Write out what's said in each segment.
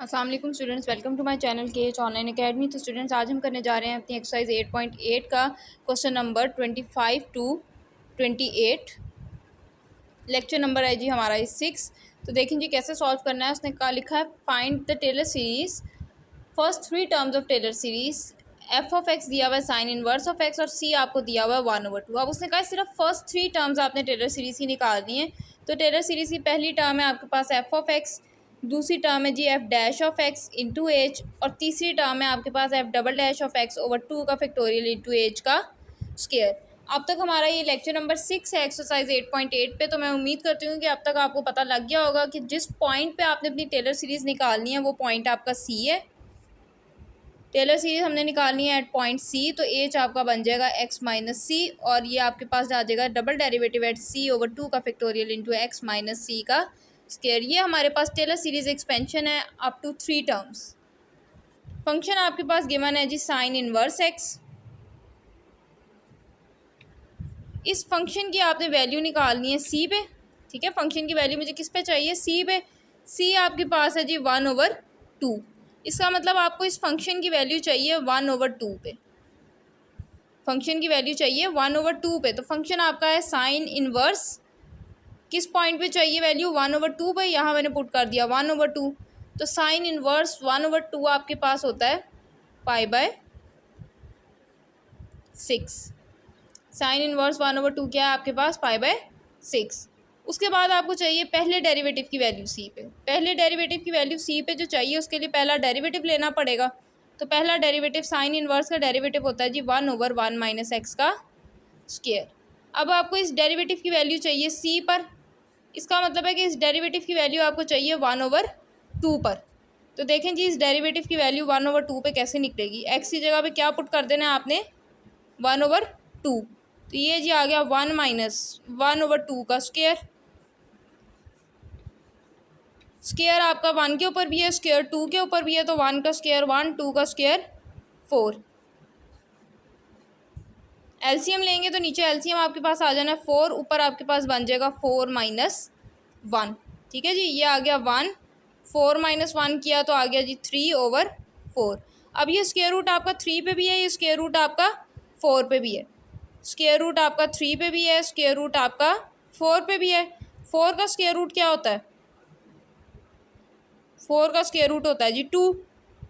अस्सलाम वालेकुम students, welcome to my channel K H online academy. तो स्टूडेंट्स, आज हम करने जा रहे हैं अपनी एक्सरसाइज 8.8 का question number 25 to 28। Lecture number है जी हमारा 6। तो देखें जी कैसे सॉल्व करना है। उसने कहा लिखा है find the Taylor series first three terms of Taylor series. F of x दिया हुआ है साइन इनवर्स ऑफ एक्स और सी आपको दिया हुआ है 1/2। अब उसने कहा सिर्फ फर्स्ट थ्री टर्म्स आपने टेलर सीरीज की निकालनी है। तो टेलर सीरीज की पहली टर्म है आपके पास एफ ऑफ एक्स, दूसरी टर्म है जी F dash of X into H, और तीसरी टर्म है आपके पास F double dash of X over 2 का फैक्टोरियल इंटू एच का स्क्वायर। अब तक हमारा ये लेक्चर नंबर 6 है एक्सरसाइज 8.8 पे। तो मैं उम्मीद करती हूँ कि अब तक आपको पता लग गया होगा कि जिस पॉइंट पे आपने अपनी टेलर सीरीज निकालनी है वो पॉइंट आपका सी है। टेलर सीरीज हमने निकालनी है एट पॉइंट सी। तो एच आपका बन जाएगा एक्स माइनस सी, और ये आपके पास आ जाएगा double derivative at c over 2 का factorial into x minus c का स्क्वायर। ये हमारे पास टेलर सीरीज एक्सपेंशन है अप टू 3 टर्म्स। फंक्शन आपके पास गिवन है जी साइन इनवर्स एक्स। इस फंक्शन की आपने वैल्यू निकालनी है सी पे। ठीक है, फंक्शन की वैल्यू मुझे किस पे चाहिए? सी पे। सी आपके पास है जी 1/2। इसका मतलब आपको इस फंक्शन की वैल्यू चाहिए 1/2 पे। फंक्शन की वैल्यू चाहिए 1/2 पे। तो फंक्शन आपका है साइन इनवर्स, किस पॉइंट पे चाहिए वैल्यू? 1/2 पे। यहाँ मैंने पुट कर दिया 1/2। तो साइन इनवर्स 1/2 आपके पास होता है π/6। साइन इनवर्स 1/2 क्या है आपके पास? π/6। उसके बाद आपको चाहिए पहले डेरिवेटिव की वैल्यू सी पे। पहले डेरिवेटिव की वैल्यू सी पे जो चाहिए उसके लिए पहला डेरिवेटिव लेना पड़ेगा। तो पहला डेरिवेटिव साइन इनवर्स का डेरिवेटिव होता है जी 1/1 माइनस एक्स का स्क्वायर। अब आपको इस डेरिवेटिव की वैल्यू चाहिए सी पर। इसका मतलब है कि इस डेरिवेटिव की वैल्यू आपको चाहिए 1/2 पर। तो देखें जी इस डेरिवेटिव की वैल्यू 1/2 पे कैसे निकलेगी। एक्स की जगह पे क्या पुट कर देना है आपने? 1/2। तो ये जी आ गया 1 माइनस 1/2 का स्क्वायर। स्क्वायर आपका 1 के ऊपर भी है, स्क्वायर 2 के ऊपर भी है। तो 1 का स्क्वायर 1, 2 का स्क्वायर 4। एलसीएम लेंगे तो नीचे एलसीएम आपके पास आ जाना है 4, ऊपर आपके पास बन जाएगा 4 माइनस 1। ठीक है जी, ये आ गया 1। 4 माइनस 1 किया तो आ गया जी 3/4। अब ये स्क्वायर रूट आपका 3 पे भी है, ये स्क्वायर रूट आपका 4 पे भी है। स्क्वायर रूट आपका 3 पे भी है, स्क्वायर रूट आपका 4 पे भी है। 4 का स्क्वायर रूट क्या होता है? 4 का स्क्वायर रूट होता है जी 2।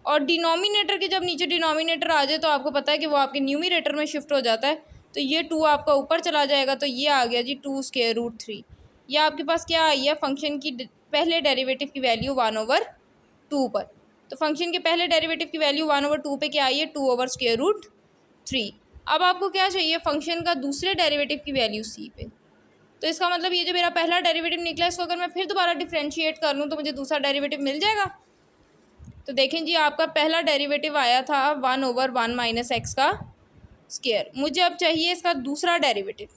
और डिनोमिनेटर के जब नीचे डिनोमिनेटर आ जाए तो आपको पता है कि वो आपके न्यूमिनेटर में शिफ्ट हो जाता है। तो ये 2 आपका ऊपर चला जाएगा। तो ये आ गया जी 2√3। ये आपके पास क्या आई है? फंक्शन की पहले डेरिवेटिव की वैल्यू 1/2 पर। तो फंक्शन के पहले डेरिवेटिव की वैल्यू 1/2 पे क्या आई है? 2/√3। अब आपको क्या चाहिए? फंक्शन का दूसरे डेरिवेटिव की वैल्यू सी पे। तो इसका मतलब ये जो मेरा पहला डेरिवेटिव निकला है इसको अगर मैं फिर दोबारा डिफरेंशिएट कर लूँ तो मुझे दूसरा डेरिवेटिव मिल जाएगा। तो देखें जी आपका पहला डेरिवेटिव आया था 1/1 माइनस एक्स का स्क्वायर। मुझे अब चाहिए इसका दूसरा डेरिवेटिव।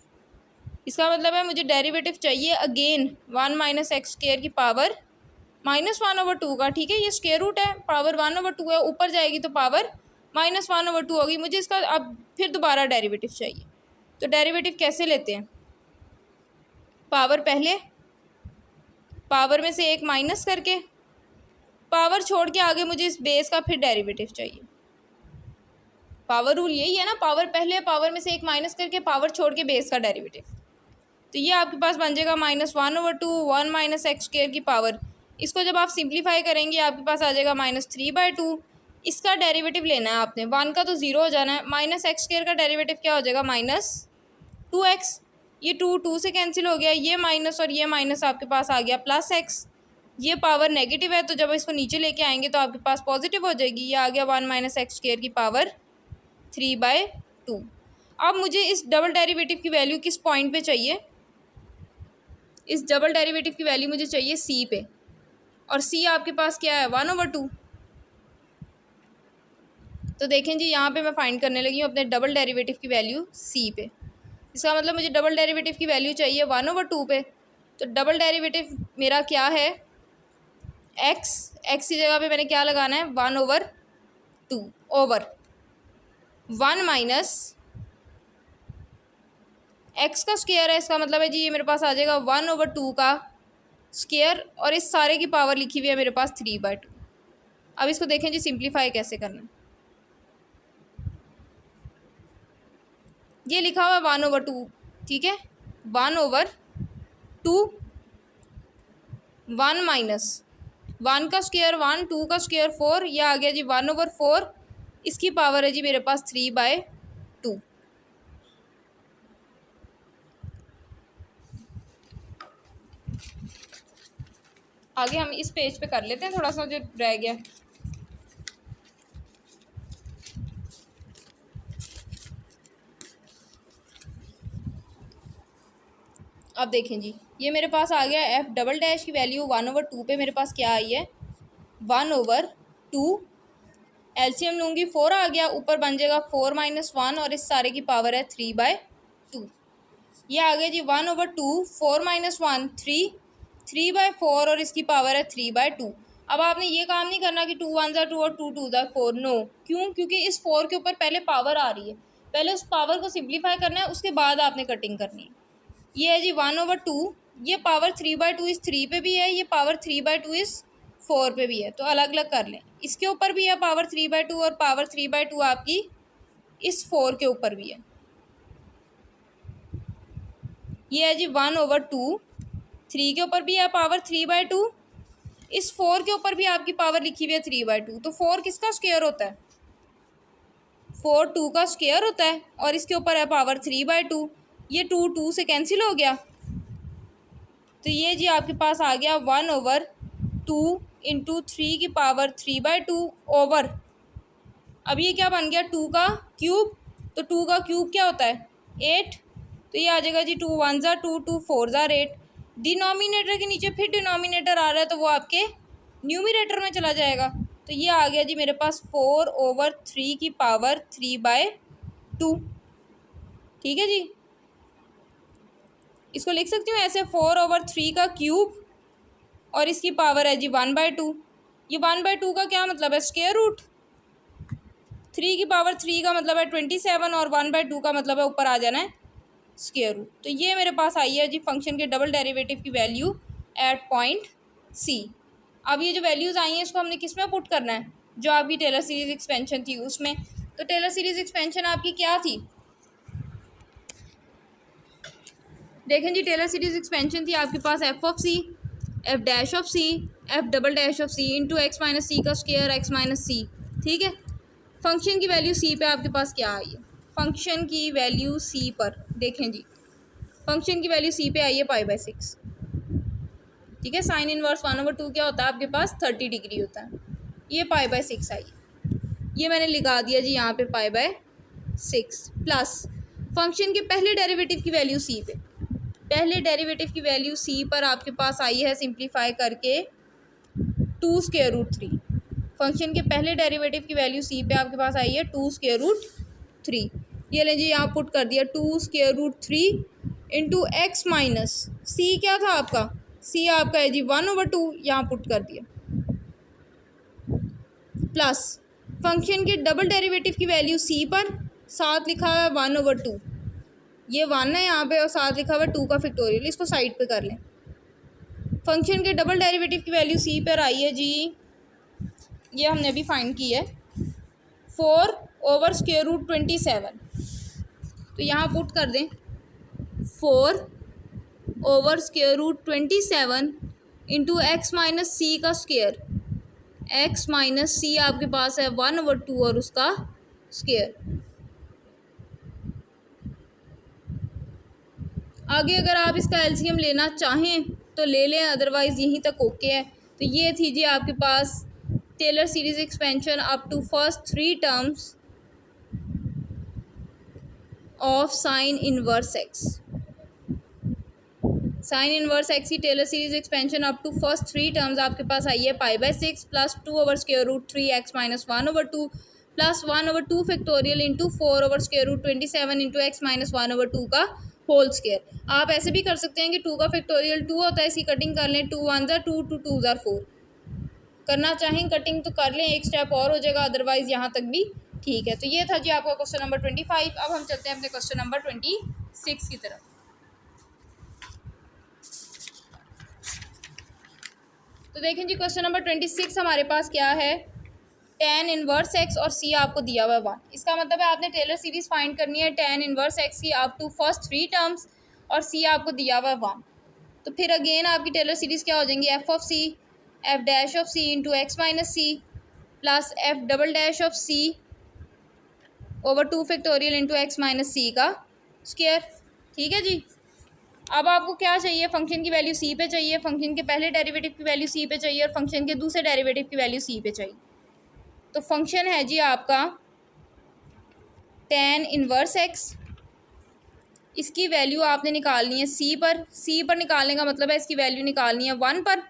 इसका मतलब है मुझे डेरिवेटिव चाहिए अगेन 1 माइनस एक्स स्क्वायर की पावर -1/2 का। ठीक है, ये स्क्वायर रूट है, पावर 1/2 है, ऊपर जाएगी तो पावर -1/2 होगी। मुझे इसका अब फिर दोबारा डेरिवेटिव चाहिए। तो डेरिवेटिव कैसे लेते हैं? पावर पहले, पावर में से एक माइनस करके, पावर छोड़ के आगे मुझे इस बेस का फिर डेरिवेटिव चाहिए। पावर रूल यही है ना, पावर पहले, पावर में से एक माइनस करके, पावर छोड़ के बेस का डेरिवेटिव। तो ये आपके पास बन जाएगा -1/2 1 माइनस एक्स स्क्वायर की पावर। इसको जब आप सिंप्लीफाई करेंगे आपके पास आ जाएगा -3/2। इसका डेरिवेटिव लेना है आपने। 1 का तो 0 हो जाना है। माइनस एक्स स्क्वायर का डेरिवेटिव क्या हो जाएगा? -2x। ये 2 से कैंसिल हो गया, ये माइनस और ये माइनस आपके पास आ गया +x। ये पावर नेगेटिव है तो जब इसको नीचे लेके आएंगे तो आपके पास पॉजिटिव हो जाएगी। ये आ गया 1 माइनस एक्स स्क्वायर की पावर 3/2। अब मुझे इस डबल डेरिवेटिव की वैल्यू किस पॉइंट पे चाहिए? इस डबल डेरिवेटिव की वैल्यू मुझे चाहिए सी पे, और सी आपके पास क्या है? 1/2। तो देखें जी यहाँ पे मैं फाइंड करने लगी हूँ अपने डबल डेरिवेटिव की वैल्यू सी पे। इसका मतलब मुझे डबल डेरिवेटिव की वैल्यू चाहिए 1/2 पे। तो डबल डेरिवेटिव मेरा क्या है? एक्स। एक्स की जगह पे मैंने क्या लगाना है? 1/2 ओवर 1 माइनस एक्स का स्क्वायर है। इसका मतलब है जी ये मेरे पास आ जाएगा 1/2 का स्क्वायर, और इस सारे की पावर लिखी हुई है मेरे पास 3/2। अब इसको देखें जी सिंप्लीफाई कैसे करना है। ये लिखा हुआ है 1/2, ठीक है, 1/2, 1 माइनस 1 का स्क्वायर 1, 2 का स्क्वायर 4, यह आ गया जी 1/4, इसकी पावर है जी मेरे पास 3/2। आगे हम इस पेज पे कर लेते हैं, थोड़ा सा जो रह गया। अब देखें जी, ये मेरे पास आ गया एफ डबल डैश की वैल्यू 1/2 पे मेरे पास क्या आई है 1/2, एलसीएम लूँगी 4 आ गया, ऊपर बन जाएगा 4 - 1 और इस सारे की पावर है 3/2। ये आ गया जी 1/2, 4 - 1 3, 3/4 और इसकी पावर है 3/2। अब आपने ये काम नहीं करना कि 2 1 2 और 2 2 4, नो। क्यों? क्योंकि इस 4 के ऊपर पहले पावर आ रही है, पहले उस पावर को सिंप्लीफाई करना है, उसके बाद आपने कटिंग करनी है। ये है जी 1/2, ये पावर 3/2 इस 3 पे भी है, ये पावर 3/2 इस 4 पे भी है, तो अलग अलग कर लें। इसके ऊपर भी है पावर 3/2 और पावर 3/2 आपकी इस 4 के ऊपर भी है। ये है जी 1/2, 3 के ऊपर भी है पावर 3/2, इस 4 के ऊपर भी आपकी पावर लिखी हुई है 3/2। तो 4 किसका स्क्वायर होता है? 4 2 का स्क्वायर होता है और इसके ऊपर है पावर 3/2। ये 2 2 से कैंसिल हो गया, तो ये जी आपके पास आ गया 1/2 इंटू 3 की पावर 3/2 ओवर, अब ये क्या बन गया 2 का क्यूब, तो 2 का क्यूब क्या होता है 8, तो ये आ जाएगा जी 2 1 ज़ा 2, 2 4 ज़ा 8। डिनोमिनेटर के नीचे फिर डिनोमिनेटर आ रहा है तो वो आपके न्यूमिनेटर में चला जाएगा, तो ये आ गया जी मेरे पास 4/3 की पावर 3/2। ठीक है जी, इसको लिख सकती हूँ ऐसे 4/3 का क्यूब और इसकी पावर है जी 1/2। ये 1/2 का क्या मतलब है स्क्वायर रूट, 3 की पावर 3 का मतलब है 27 और 1/2 का मतलब है ऊपर आ जाना है स्क्वायर रूट। तो ये मेरे पास आई है जी फंक्शन के डबल डेरिवेटिव की वैल्यू एट पॉइंट सी। अब ये जो वैल्यूज़ आई हैं इसको हमने किस में पुट करना है, जो आपकी टेलर सीरीज एक्सपेंशन थी उसमें। तो टेलर सीरीज एक्सपेंशन आपकी क्या थी, देखें जी टेलर सीरीज एक्सपेंशन थी आपके पास F of c, f dash of c, f double dash of c into x minus c का स्क्वायर एक्स माइनस सी। ठीक है, फंक्शन की वैल्यू सी पे आपके पास क्या आई है, फंक्शन की वैल्यू सी पर देखें जी, फंक्शन की वैल्यू सी पे आई है π/6। ठीक है, साइन इनवर्स 1/2 क्या होता है आपके पास 30 डिग्री होता है, ये π/6 आई है, ये मैंने लिखा दिया जी यहाँ पे π/6 प्लस फंक्शन के पहले डेरिवेटिव की वैल्यू सी पे, पहले डेरिवेटिव की वैल्यू सी पर आपके पास आई है सिंप्लीफाई करके 2√3। फंक्शन के पहले डेरिवेटिव की वैल्यू सी पे आपके पास आई है 2√3। ये लें जी यहाँ पुट कर दिया 2√3 इंटू एक्स माइनस सी, क्या था आपका सी आपका है जी 1/2, यहाँ पुट कर दिया प्लस फंक्शन के डबल डेरिवेटिव की वैल्यू सी पर, साथ लिखा हुआ है 1/2, ये 1 है यहाँ पे और साथ लिखा हुआ है 2 का फैक्टोरियल, इसको साइड पे कर लें। फंक्शन के डबल डेरिवेटिव की वैल्यू सी पर आई है जी, ये हमने अभी फाइंड की है 4/√27, तो यहाँ पुट कर दें 4/√27 इंटू एक्स माइनस सी का स्क्वायर, एक्स माइनस सी आपके पास है 1/2 और उसका स्क्वायर। आगे अगर आप इसका एलसीएम लेना चाहें तो ले लें, अदरवाइज़ यहीं तक ओके है। तो ये थी जी आपके पास Taylor series expansion up to first 3 terms of sine inverse x. Sine inverse x की Taylor series expansion up to first 3 terms आपके पास आई है π/6 plus 2/√3 x minus 1/2 plus 1/2 factorial into 4/√27 into x minus 1/2 का होल स्क्वायर। आप ऐसे भी कर सकते हैं कि 2 का फैक्टोरियल 2 होता है, इसकी कटिंग कर लें, 2 1 ज़ा 2, 2 2 ज़ा 4। करना चाहें कटिंग तो कर लें, एक स्टेप और हो जाएगा, अदरवाइज़ यहाँ तक भी ठीक है। तो ये था जी आपका क्वेश्चन नंबर 25। अब हम चलते हैं अपने क्वेश्चन नंबर 26 की तरफ। तो देखें जी क्वेश्चन नंबर 26 हमारे पास क्या है, tan इनवर्स एक्स और c आपको दिया हुआ है 1। इसका मतलब है आपने टेलर सीरीज़ फाइंड करनी है tan इनवर्स एक्स की अप टू फर्स्ट 3 टर्म्स और c आपको दिया हुआ है 1। तो फिर अगेन आपकी टेलर सीरीज़ क्या हो जाएंगी, f of c f dash of c into x minus c plus f double dash of c over 2 factorial into x minus c का स्क्वायर। ठीक है जी। अब आपको क्या चाहिए, फंक्शन की वैल्यू सी पे चाहिए, फंक्शन के पहले डेरिवेटिव की वैल्यू सी पे चाहिए और फंक्शन के दूसरे डेरिवेटिव की वैल्यू सी पे चाहिए। तो फंक्शन है जी आपका tan इनवर्स एक्स, इसकी वैल्यू आपने निकालनी है सी पर निकालने का मतलब है इसकी वैल्यू निकालनी है 1 पर।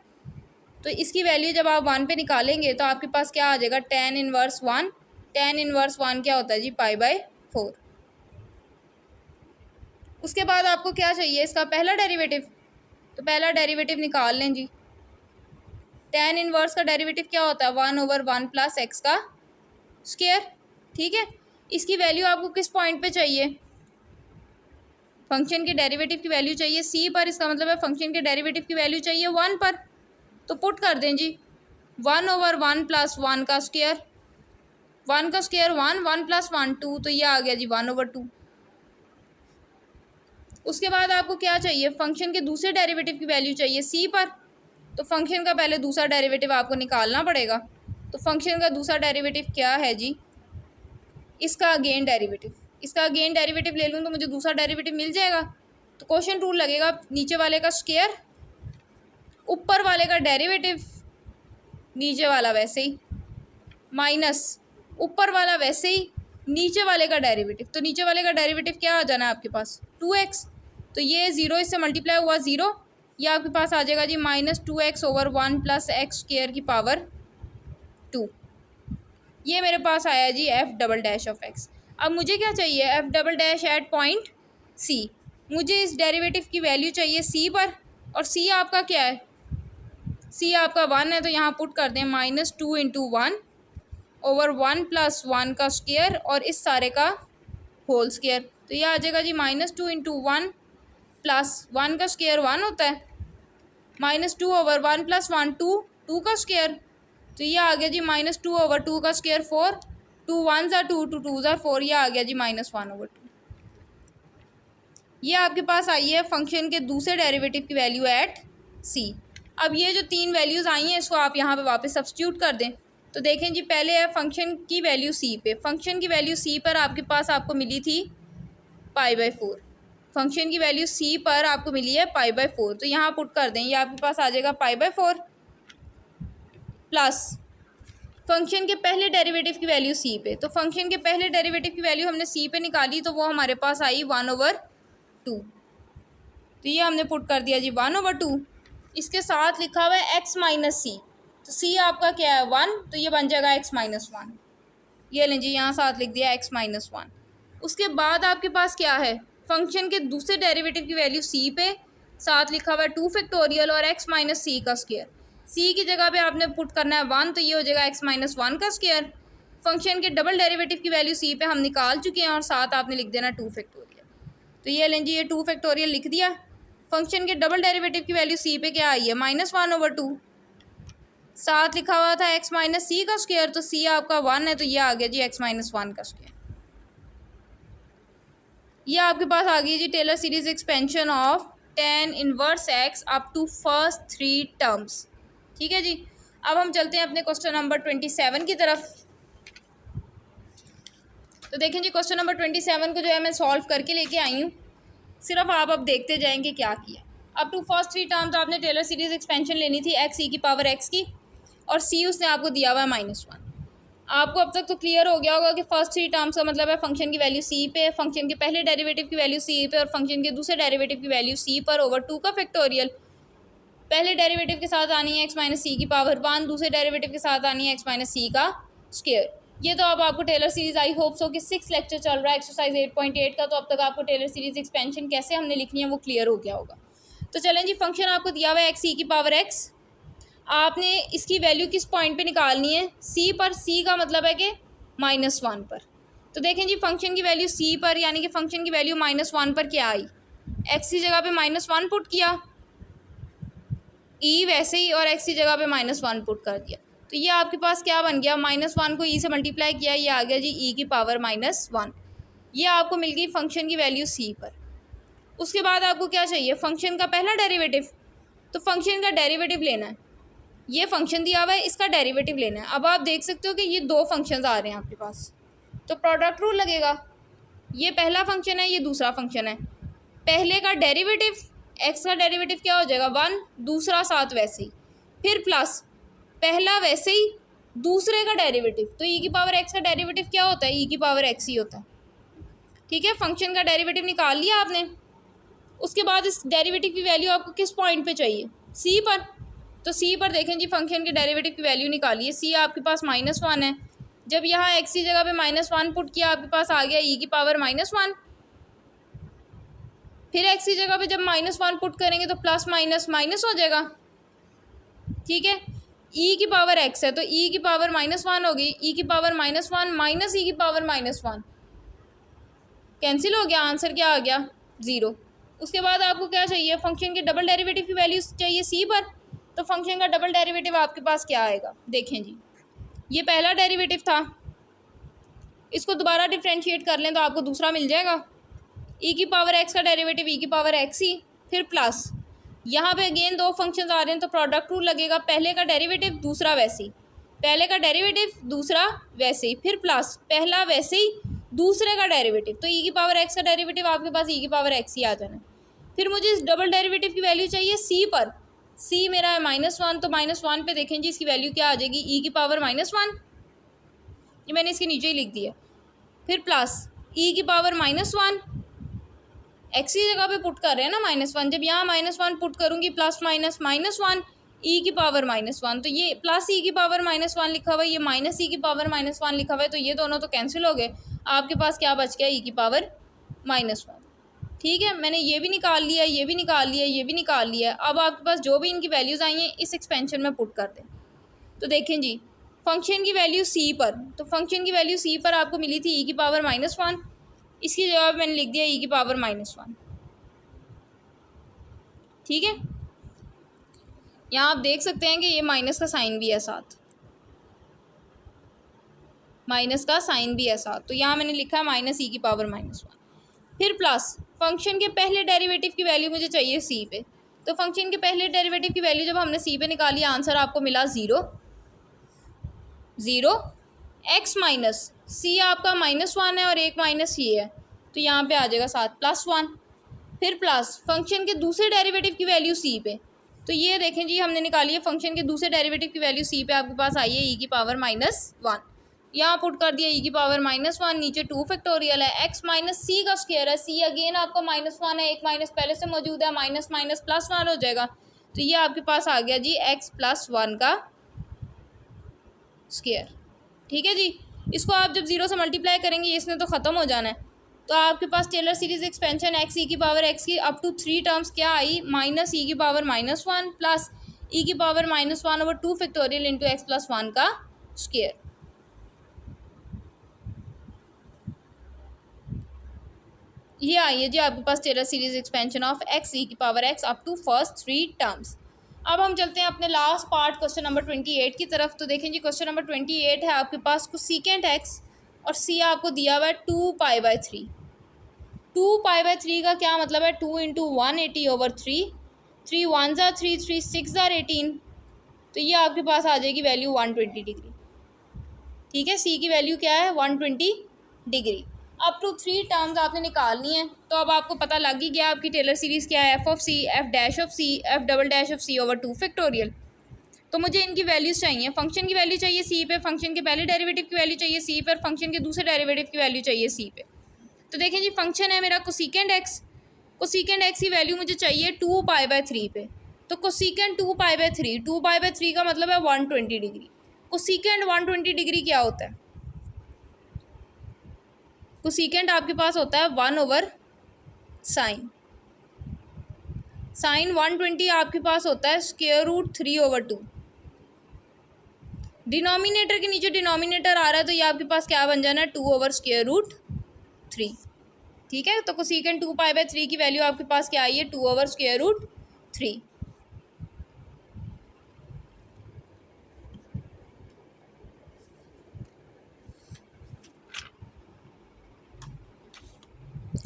तो इसकी वैल्यू जब आप 1 पे निकालेंगे तो आपके पास क्या आ जाएगा, tan इनवर्स 1। tan इनवर्स 1 क्या होता है जी, π/4। उसके बाद आपको क्या चाहिए, इसका पहला डेरिवेटिव। तो पहला डेरिवेटिव निकाल लें जी। tan इनवर्स का डेरिवेटिव क्या होता है, 1/1 प्लस एक्स का स्क्वायर। ठीक है, इसकी वैल्यू आपको किस पॉइंट पे चाहिए, फंक्शन के डेरिवेटिव की वैल्यू चाहिए सी पर। इसका मतलब है फंक्शन के डेरिवेटिव की वैल्यू चाहिए 1 पर। तो पुट कर दें जी 1/1 प्लस 1 का स्क्वायर, 1 का स्क्वायर 1, 1 प्लस 1 2, तो ये आ गया जी 1/2। उसके बाद आपको क्या चाहिए, फंक्शन के दूसरे डेरिवेटिव की वैल्यू चाहिए सी पर। तो फंक्शन का पहले दूसरा डेरिवेटिव आपको निकालना पड़ेगा। तो फंक्शन का दूसरा डेरिवेटिव क्या है जी, इसका अगेन डेरिवेटिव। इसका अगेन डेरिवेटिव ले लूँ तो मुझे दूसरा डेरिवेटिव मिल जाएगा। तो क्वेश्चन रूल लगेगा, नीचे वाले का स्क्वायर, ऊपर वाले का डेरिवेटिव, नीचे वाला वैसे ही, माइनस ऊपर वाला वैसे ही, नीचे वाले का डेरिवेटिव। तो नीचे वाले का डेरिवेटिव क्या आ जाना है आपके पास, 2x। तो ये 0 इससे मल्टीप्लाई हुआ 0, ये आपके पास आ जाएगा जी -2x over 1 plus x square की पावर 2। ये मेरे पास आया जी f double dash of x. अब मुझे क्या चाहिए, f double dash at point c. मुझे इस डेरिवेटिव की वैल्यू चाहिए सी पर, और सी आपका क्या है, सी आपका 1 है। तो यहाँ पुट कर दें -2 इंटू 1 ओवर 1 प्लस 1 का स्क्वायर और इस सारे का होल स्क्वायर। तो यह आ जाएगा जी -2 इंटू 1 प्लस 1 का स्क्वायर 1 होता है, -2 ओवर 1 प्लस 1 2 का स्क्वायर। तो ये आ गया जी -2 ओवर 2 का स्क्वायर 4, 2 1 ज़ा 2, 2 2 ज़ा 4, यह आ गया जी -1/2। ये आपके पास आई है फंक्शन के दूसरे डेरिवेटिव की वैल्यू एट सी। अब ये जो 3 वैल्यूज़ आई हैं इसको आप यहाँ पे वापस सब्स्टिट्यूट कर दें। तो देखें जी, पहले है फंक्शन की वैल्यू सी पे। फंक्शन की वैल्यू सी पर आपके पास आपको मिली थी π/4। फंक्शन की वैल्यू सी पर आपको मिली है π/4। तो यहाँ पुट कर दें, ये आपके पास आ जाएगा π/4 प्लस फंक्शन के पहले डेरिवेटिव की वैल्यू सी पे। तो फंक्शन के पहले डेरिवेटिव की वैल्यू हमने सी पे निकाली, तो वो हमारे पास आई 1/2। तो ये हमने पुट कर दिया जी 1/2। इसके साथ लिखा हुआ है x माइनस सी। तो सी आपका क्या है 1, तो ये बन जाएगा x-1। ये लें जी, यहाँ साथ लिख दिया x-1। उसके बाद आपके पास क्या है, फंक्शन के दूसरे डेरिवेटिव की वैल्यू सी पे, साथ लिखा हुआ है 2 फैक्टोरियल और x माइनस सी का स्क्वायर। सी की जगह पे आपने पुट करना है 1, तो ये हो जाएगा x-1 का स्क्वायर। फंक्शन के डबल डेरिवेटिव की वैल्यू सी पे हम निकाल चुके हैं और साथ आपने लिख देना 2 फैक्टोरियल। तो ये लें जी, ये 2 फैक्टोरियल लिख दिया। फंक्शन के डबल डेरिवेटिव की वैल्यू सी पे क्या आई है, -1/2। साथ लिखा हुआ था x माइनस सी का स्क्वायर, तो सी आपका 1 है, तो ये आ गया जी x-1 का स्क्वायर। ये आपके पास आ गई जी Taylor series expansion of tan inverse x up to first 3 terms. ठीक है जी। अब हम चलते हैं अपने क्वेश्चन नंबर 27 की तरफ। तो देखें जी, क्वेश्चन नंबर 27 को जो है मैं सॉल्व करके लेके आई हूँ, सिर्फ आप अब देखते जाएंगे क्या किया। अप टू फर्स्ट 3 टर्म तो आपने टेलर सीरीज एक्सपेंशन लेनी थी x e की पावर x की, और c उसने आपको दिया हुआ है -1। आपको अब तक तो क्लियर हो गया होगा कि फर्स्ट 3 टर्म्स का मतलब है फंक्शन की वैल्यू c पे, फंक्शन के पहले डेरिवेटिव की वैल्यू c पे और फंक्शन के दूसरे डेरिवेटिव की वैल्यू c पर ओवर 2 का फैक्टोरियल। पहले डेरिवेटिव के साथ आनी है x माइनस सी की पावर 1, दूसरे डेरिवेटिव के साथ आनी है x माइनस सी का स्क्वायर। ये तो अब आपको Taylor series, I hope so कि 6 लेक्चर चल रहा है एक्सरसाइज 8.8 का, तो अब तक आपको टेलर सीरीज एक्सपेंशन कैसे हमने लिखनी है वो क्लियर हो गया होगा। तो चलें जी, फंक्शन आपको दिया हुआ है x e की पावर x। आपने इसकी वैल्यू किस पॉइंट पे निकालनी है, c पर। c का मतलब है कि -1 पर। तो देखें जी, फंक्शन की वैल्यू c पर, यानी कि फंक्शन की वैल्यू -1 पर क्या आई, x की जगह पे -1 पुट किया, e वैसे ही, और x की जगह पे -1 पुट कर दिया। तो तो ये आपके पास क्या बन गया, -1 को e से मल्टीप्लाई किया, ये आ गया जी e की पावर -1। ये आपको मिल गई फंक्शन की वैल्यू c पर। उसके बाद आपको क्या चाहिए, फंक्शन का पहला डेरिवेटिव। तो फंक्शन का डेरिवेटिव लेना है, ये फंक्शन दिया हुआ है, इसका डेरिवेटिव लेना है। अब आप देख सकते हो कि ये दो फंक्शंस आ रहे हैं आपके पास, तो प्रोडक्ट रूल लगेगा। ये पहला फंक्शन है, ये दूसरा फंक्शन है। पहले का डेरिवेटिव, एक्स का डेरिवेटिव क्या हो जाएगा 1, दूसरा साथ वैसे ही, फिर प्लस पहला वैसे ही, दूसरे का डेरिवेटिव। तो ई की पावर एक्स का डेरिवेटिव क्या होता है, ई की पावर एक्स ही होता है। ठीक है, फंक्शन का डेरिवेटिव निकाल लिया आपने। उसके बाद इस डेरिवेटिव की वैल्यू आपको किस पॉइंट पे चाहिए, सी पर। तो सी पर देखें जी, फंक्शन के डेरिवेटिव की वैल्यू निकालिए। सी आपके पास -1 है, जब यहाँ एक्स की जगह पे -1 पुट किया, आपके पास आ गया ई की पावर -1। फिर एक्स की जगह पे जब -1 पुट करेंगे तो प्लस माइनस माइनस हो जाएगा। ठीक है, ई की पावर एक्स है तो ई की पावर -1 होगी, ई की पावर -1 माइनस ई की पावर -1 कैंसिल हो गया, आंसर क्या आ गया 0। उसके बाद आपको क्या चाहिए, फंक्शन के डबल डेरिवेटिव की वैल्यू चाहिए सी पर। तो फंक्शन का डबल डेरिवेटिव आपके पास क्या आएगा, देखें जी, ये पहला डेरिवेटिव था, इसको दोबारा डिफ्रेंशिएट कर लें तो आपको दूसरा मिल जाएगा। ई की पावर एक्स का डेरिवेटिव ई की पावर एक्स ही, फिर प्लस यहाँ पे अगेन दो फंक्शंस आ रहे हैं तो प्रोडक्ट रूल लगेगा। पहले का डेरिवेटिव दूसरा वैसे ही, पहले का डेरिवेटिव दूसरा वैसे ही, फिर प्लस पहला वैसे ही, दूसरे का डेरिवेटिव। तो ई की पावर एक्स का डेरिवेटिव आपके पास ई की पावर एक्स ही आ जाना है। फिर मुझे इस डबल डेरिवेटिव की वैल्यू चाहिए सी पर। सी मेरा है -1, तो -1 पे देखें जी इसकी वैल्यू क्या आ जाएगी, ई की पावर -1, ये मैंने इसके नीचे ही लिख दिया। फिर प्लस ई की पावर -1, एक्स की जगह पे पुट कर रहे हैं ना -1, जब यहाँ -1 पुट करूँगी प्लस माइनस -1 ई की पावर -1, तो ये प्लस ई की पावर -1 लिखा हुआ है, ये माइनस ई की पावर -1 लिखा हुआ है, तो ये दोनों तो कैंसिल हो गए। आपके पास क्या बच गया, ई की पावर -1। ठीक है, मैंने ये भी निकाल लिया, ये भी निकाल लिया, ये भी निकाल लिया। अब आपके पास जो भी इनकी वैल्यूज़ आई हैं इस एक्सपेंशन में पुट कर दें। तो देखें जी, फंक्शन की वैल्यू सी पर, तो फंक्शन की वैल्यू सी पर आपको मिली थी ई की पावर -1, इसकी जगह मैंने लिख दिया ई की पावर -1। ठीक है, यहाँ आप देख सकते हैं कि ये माइनस का साइन भी है साथ, माइनस का साइन भी है साथ, तो यहाँ मैंने लिखा है माइनस ई की पावर -1। फिर प्लस फंक्शन के पहले डेरिवेटिव की वैल्यू मुझे चाहिए सी पे। तो फंक्शन के पहले डेरिवेटिव की वैल्यू जब हमने सी पे निकाली, आंसर आपको मिला 0 एक्स माइनस सी आपका -1 है और एक माइनस ये है, तो यहाँ पे आ जाएगा साथ +1। फिर प्लस फंक्शन के दूसरे डेरिवेटिव की वैल्यू सी पे। तो ये देखें जी, हमने निकाली है फंक्शन के दूसरे डेरिवेटिव की वैल्यू सी पे आपके पास आई है ई की पावर -1। यहाँ पुट कर दिया ई की पावर -1, नीचे 2 फैक्टोरियल है, एक्स माइनस सी का स्क्वायर है, सी अगेन आपका -1 है, एक माइनस पहले से मौजूद है, माइनस माइनस +1 हो जाएगा। तो ये आपके पास आ गया जी x+1 का स्क्वायर। ठीक है जी, इसको आप जब 0 से मल्टीप्लाई करेंगे इसने तो ख़त्म हो जाना है। तो आपके पास Taylor series expansion x e की पावर एक्स की अप टू 3 टर्म्स क्या आई, माइनस ई की पावर -1 प्लस ई की पावर -1/2 फैक्टोरियल इंटू x+1 का स्क्वायर। ये आई है जी आपके पास Taylor series expansion of x e की power x up to first 3 terms. अब हम चलते हैं अपने लास्ट पार्ट क्वेश्चन नंबर 28 की तरफ। तो देखें जी, क्वेश्चन नंबर 28 है आपके पास कोसेकेंट एक्स और सी आपको दिया हुआ है 2π/3। 2π/3 का क्या मतलब है, 2 × 180/3, 3 1 ज़ा 3, 3 6 ज़ा 18, तो ये आपके पास आ जाएगी वैल्यू 120 डिग्री। ठीक है, सी की वैल्यू क्या है 120 डिग्री। अप टू 3 टर्म्स आपने निकालनी है। तो अब आपको पता लग ही गया आपकी टेलर सीरीज़ क्या है, f(c), f'(c), f"(c/2 फैक्टोरियल। तो मुझे इनकी वैल्यूज़ चाहिए, फंक्शन की वैल्यू चाहिए सी पे, फंक्शन के पहले डेरिवेटिव की वैल्यू चाहिए सी पर, फंक्शन के दूसरे डेरिवेटिव की वैल्यू चाहिए सी पे। तो देखें जी, फंक्शन है मेरा कोसेकेंट एक्स, कोसेकेंट एक्स की वैल्यू मुझे चाहिए 2π/3 पे। तो कोसेकेंट 2π/3, 2π/3 का मतलब है 120 डिग्री। कोसेकेंट 120 डिग्री क्या होता है, कोसेकेंट आपके पास होता है 1/sin। साइन 120 आपके पास होता है √3/2। डिनोमिनेटर के नीचे डिनोमिनेटर आ रहा है तो ये आपके पास क्या बन जाना है 2/√3। ठीक है, तो कोसेकेंट 2π/3 की वैल्यू आपके पास क्या आई है 2/√3।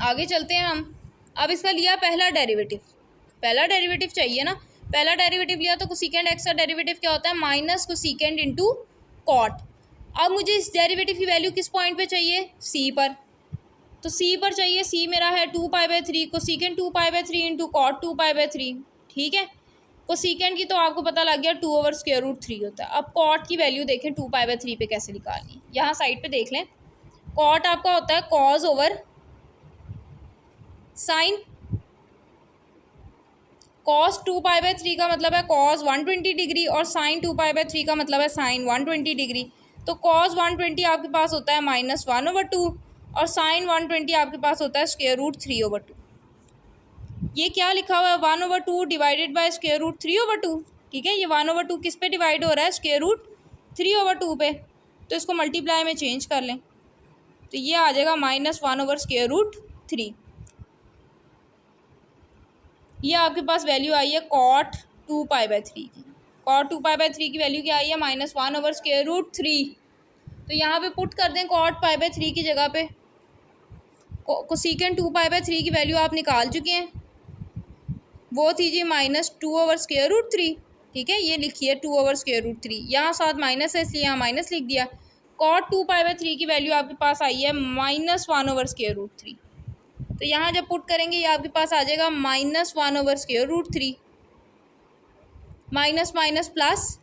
आगे चलते हैं हम। अब इसका लिया पहला डेरिवेटिव चाहिए ना, पहला डेरिवेटिव लिया तो कोसेकेंड एक्स का डेरिवेटिव क्या होता है, माइनस कोसेकेंड इंटू कॉट। अब मुझे इस डेरिवेटिव की वैल्यू किस पॉइंट पे चाहिए, सी पर, तो सी पर चाहिए। सी मेरा है 2π/3, कोसेकेंड 2π/3 इंटू कॉट 2π/3, ठीक है। कोसेकेंड की तो आपको पता लग गया 2/√3 होता है। अब कॉट की वैल्यू देखें 2π/3 पे कैसे निकालनी, यहाँ साइड पे देख लें। कॉट आपका होता है कॉज ओवर साइन, कॉस 2π/3 का मतलब है कॉस 120 डिग्री और साइन 2π/3 का मतलब है साइन 120 डिग्री। तो कॉस 120 आपके पास होता है -1/2 और साइन 120 आपके पास होता है √3/2। ये क्या लिखा हुआ है, 1/2 डिवाइडेड बाय √3/2, ठीक है। ये 1/2 किस पे डिवाइड हो रहा है, √3/2 पे, तो इसको मल्टीप्लाई में चेंज कर लें तो ये आ जाएगा -1/√3। ये आपके पास वैल्यू आई है कॉट 2π/3 की। कॉट 2π/3 की वैल्यू क्या आई है, -1/√3। तो यहाँ पे पुट कर दें कॉट π/3 की जगह पे। कोसेकेंड 2π/3 की वैल्यू आप निकाल चुके हैं, वो थी जी -2/√3, ठीक है। ये लिखिए 2/√3, यहाँ साथ माइनस है इसलिए यहाँ माइनस लिख दिया। कॉट 2π/3 की वैल्यू आपके पास आई है -1/√3। तो यहाँ जब पुट करेंगे ये आपके पास आ जाएगा -1/√3, माइनस माइनस प्लस,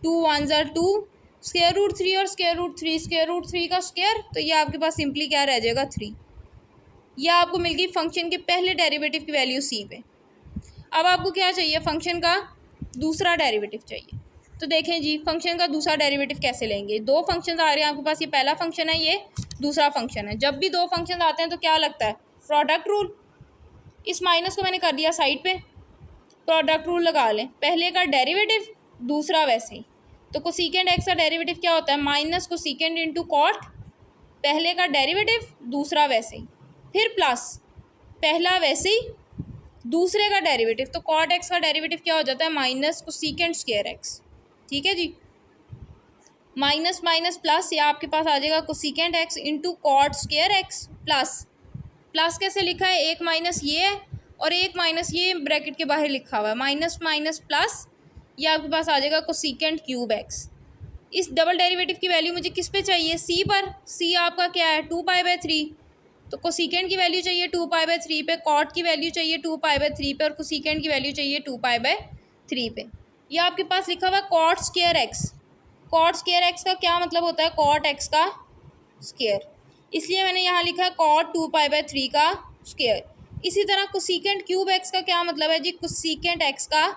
2 1 ज़ा 2, √3 और √3 का स्क्वायर, तो ये आपके पास सिंपली क्या रह जाएगा 3। यह आपको मिल गई फंक्शन के पहले डेरिवेटिव की वैल्यू सी पे। अब आपको क्या चाहिए, फंक्शन का दूसरा डेरिवेटिव चाहिए। तो देखें जी फंक्शन का दूसरा डेरिवेटिव कैसे लेंगे। दो फंक्शन आ रहे हैं आपके पास, ये पहला फंक्शन है, ये दूसरा फंक्शन है। जब भी दो फंक्शन आते हैं तो क्या लगता है, प्रोडक्ट रूल। इस माइनस को मैंने कर दिया साइड पे, प्रोडक्ट रूल लगा लें। पहले का डेरिवेटिव, दूसरा वैसे ही। तो कोसेकेंड एक्स का डेरिवेटिव क्या होता है, माइनस कोसेकेंड इंटू कॉट, पहले का डेरिवेटिव दूसरा वैसे ही, फिर प्लस पहला वैसे ही दूसरे का डेरिवेटिव। तो कॉट एक्स का डेरिवेटिव क्या हो जाता है, माइनस कोसेकेंड स्क्वायर एक्स, ठीक है जी। माइनस माइनस प्लस, या आपके पास आ जाएगा cosecant x into cot square x plus. Plus कैसे लिखा है, एक माइनस ये है और एक माइनस ये ब्रैकेट के बाहर लिखा हुआ है, माइनस माइनस प्लस, ये आपके पास आ जाएगा कोसेकेंड क्यूब एक्स। इस डबल डेरिवेटिव की वैल्यू मुझे किस पे चाहिए, सी पर। सी आपका क्या है 2π/3, तो कोसेकेंड की वैल्यू चाहिए 2π/3 पे, कॉट की वैल्यू चाहिए 2π/3 पे और कोसेकेंड की वैल्यू चाहिए 2π/3 पे। ये आपके पास लिखा हुआ है cot square x. Cot square x का क्या मतलब होता है, कॉट एक्स का स्क्वायर, इसलिए मैंने यहाँ लिखा है कॉट 2π/3 का स्क्वायर। इसी तरह कोसेकेंड क्यूब एक्स का क्या मतलब है जी, कोसेकेंड एक्स का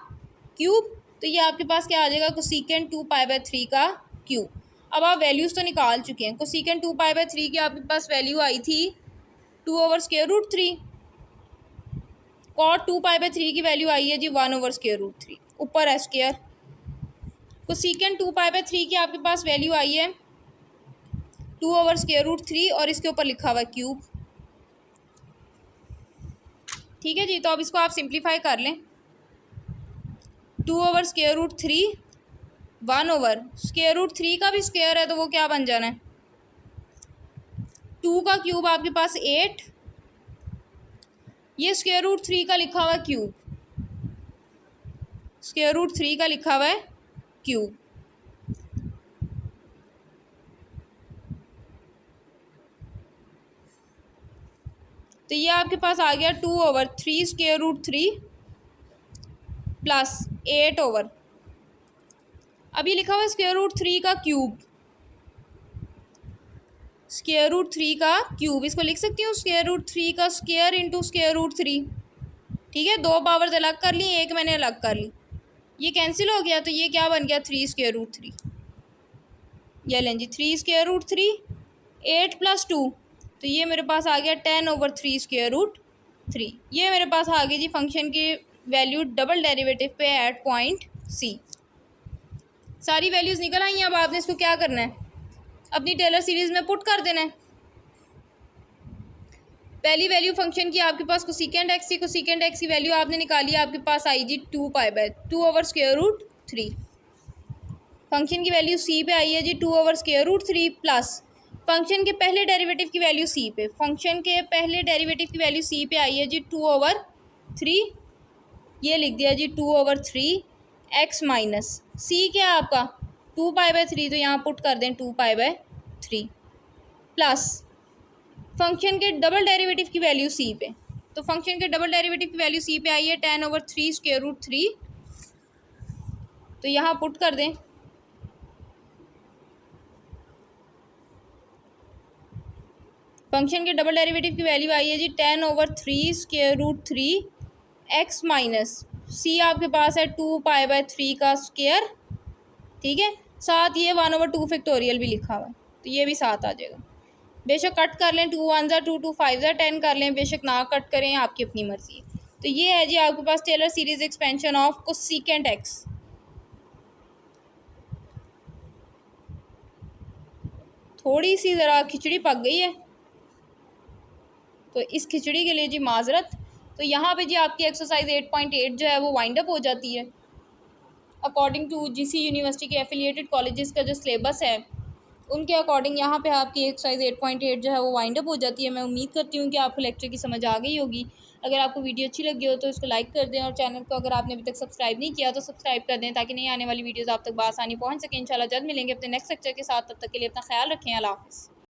क्यूब, तो ये आपके पास क्या आ जाएगा, कोसेकेंड 2π/3 का क्यूब। अब आप वैल्यूज़ तो निकाल चुके हैं। कोसेकेंड 2π/3 की आपके पास वैल्यू आई थी 2/√3, कॉट 2π/3 की वैल्यू आई है जी 1/√3, ऊपर है स्क्वायर। कोसेकेंड 2π/3 की आपके पास वैल्यू आई है 2/√3 और इसके ऊपर लिखा हुआ है क्यूब, ठीक है जी। तो अब इसको आप सिंप्लीफाई कर लें, 2/√3, 1/√3 का भी स्क्वायर है तो वो क्या बन जाना है, 2 का क्यूब आपके पास 8, ये √3 का लिखा हुआ है क्यूब, √3 का लिखा हुआ है क्यूब। तो ये आपके पास आ गया 2/3 √3 प्लस 8 अब ये लिखा हुआ है √3 का क्यूब, √3 का क्यूब, इसको लिख सकती हूँ √3 का स्क्वायर इंटू √3, ठीक है। दो पावर्स अलग कर ली, एक मैंने अलग कर ली, ये कैंसिल हो गया तो ये क्या बन गया 3 √3। ये लें जी 3 √3, 8 + 2, तो ये मेरे पास आ गया 10/3 √3। ये मेरे पास आ गई जी फंक्शन की वैल्यू डबल डेरिवेटिव पे एट पॉइंट सी। सारी वैल्यूज़ निकल आई हैं। अब आपने इसको क्या करना है, अपनी टेलर सीरीज़ में पुट कर देना है। पहली वैल्यू फंक्शन की आपके पास कोसेकेंड एक्स की, कोसेकेंड एक्स की वैल्यू आपने निकाली, आपके पास आई जी 2/√3। फंक्शन की वैल्यू सी पे आई है जी 2/√3 प्लस फंक्शन के पहले डेरिवेटिव की वैल्यू सी पे, फंक्शन के पहले डेरिवेटिव की वैल्यू सी पे आई है जी 2/3, ये लिख दिया जी 2/3 एक्स माइनस सी क्या है आपका 2π/3, तो यहाँ पुट कर दें 2π/3 प्लस फंक्शन के डबल डेरिवेटिव की वैल्यू सी पे, तो फंक्शन के डबल डेरिवेटिव की वैल्यू सी पे आई है 10/3√3, तो यहाँ पुट कर दें फंक्शन के डबल डेरिवेटिव की वैल्यू आई है जी 10/3√3 एक्स माइनस सी आपके पास है 2π/3 का स्क्वायर, ठीक है, साथ ये 1/2 फैक्टोरियल भी लिखा हुआ है, तो ये भी साथ आ जाएगा। बेशक कट कर लें, 2 1 ज़ा 2 2 5 ज़ा 10 कर लें, बेशक ना कट करें, आपकी अपनी मर्जी है। तो ये है जी आपके पास Taylor series expansion of cosecant x. थोड़ी सी ज़रा खिचड़ी पक गई है, तो इस खिचड़ी के लिए जी माजरत। तो यहाँ पे जी आपकी एक्सरसाइज 8.8 जो है वो वाइंड अप हो जाती है। अकॉर्डिंग टू जीसी यूनिवर्सिटी के एफिलिएटेड कॉलेजेस का जो सिलेबस है उनके अकॉर्डिंग यहाँ पे आपकी एक्सरसाइज 8.8 जो है वो वाइंड अप हो जाती है। मैं उम्मीद करती हूँ कि आपको लेक्चर की समझ आ गई होगी। अगर आपको वीडियो अच्छी लगी हो तो इसको लाइक कर दें, और चैनल को अगर आपने अभी तक सब्सक्राइब नहीं किया तो सब्सक्राइब कर दें, ताकि नई आने वाली वीडियोज़ आप तक बआसानी पहुँच सकें। इंशाल्लाह जल्द मिलेंगे अपने नेक्स्ट लेक्चर के साथ, तब तक के लिए अपना ख्याल रखें। अल्लाह हाफ़िज़।